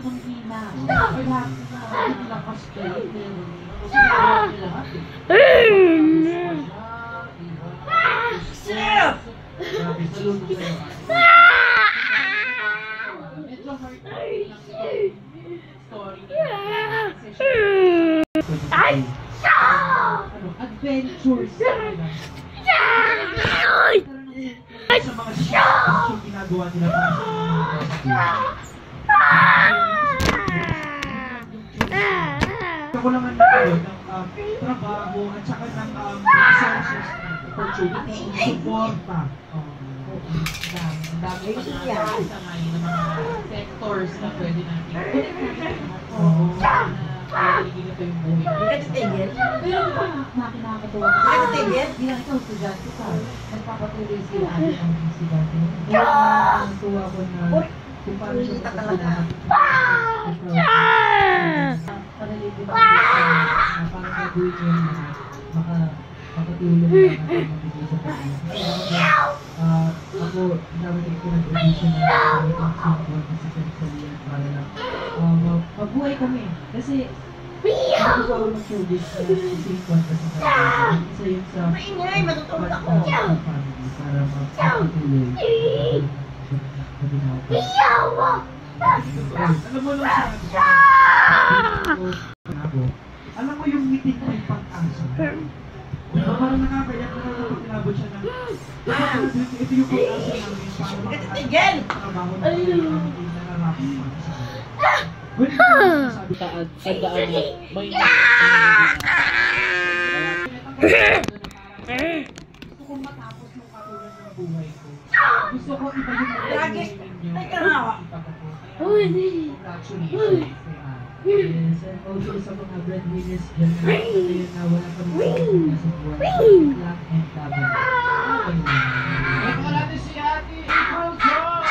ng hina. Kaya lahat ng lakas kayo. Lahat Sir! grabe, saludo sa'yo. Medyo hard story. Adventures. Sa mga show ginagawa nila ako naman ng trabaho at saka ng resources, opportunity, suporta. Ang dami pa sa ngayon ng mga sectors na pwede natin ito yung buhay. Nagtitigil? Pero nakakatawa ko. Nagtitigil? Bilang ikaw, estudyante ka. Nagpapatuloy sila atin ang estudyante. Nakakatawa ko na kung paano siya talaga. Panalipin ako na parang gagawin ko yung makatulong na natin magbigay sa pagkakas. Ako, dami ko nag-audition na itong simple kasi sa para lang mabuhay kami. Kasi ako ko ako mag-showbiz na simple kasi sa isa yun sa Maingay, matutulog ako. Para magpapatuloy. Alam mo lang alam mo yung meeting ko yung pag-asa. Parang nakakaiyak na kapag tinabot siya ng ito yung pag-asa namin para Nagtitigil! trabaho na nararapat pa. When you sabi ka at tandaan mo, may gusto kong matapos yung katulad ng buhay ko. Gusto ko iba yung Tragic! Ay, kanawa! Yes, and also sa mga breadwinners dyan na wala pa rin sa buhay. Black and double. Ito natin si Ate April Joy!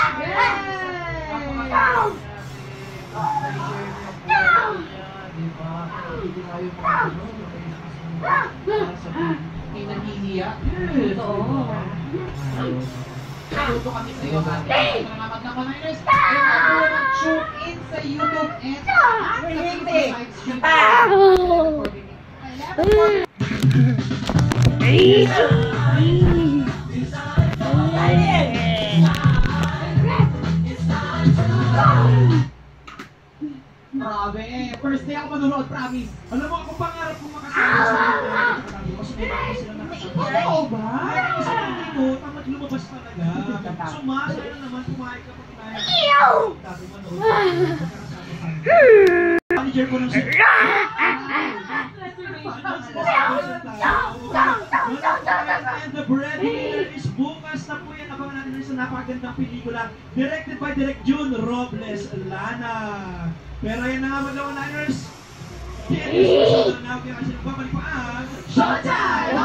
Hindi tayo mga nahihiya. Oo. Saludo kami sa iyo, Ate. Mga magnakanayos. Tune in sa YouTube and grabe eh. First day ako manonood, promise. Alam mo, ako pangarap kong makasama sa mga kasi may mga sila nakasama. Oo ba? Kasi dito, tamad lumabas talaga. Sumasa na naman, kumain ka pag kinain. Dati manood. Manager ko ng siya. And the breadwinner is bukas na po yan. Abangan natin rin sa napakagandang pelikula. Directed by Direk June Robles Lana. Pero yan na nga mga Niners. Showtime!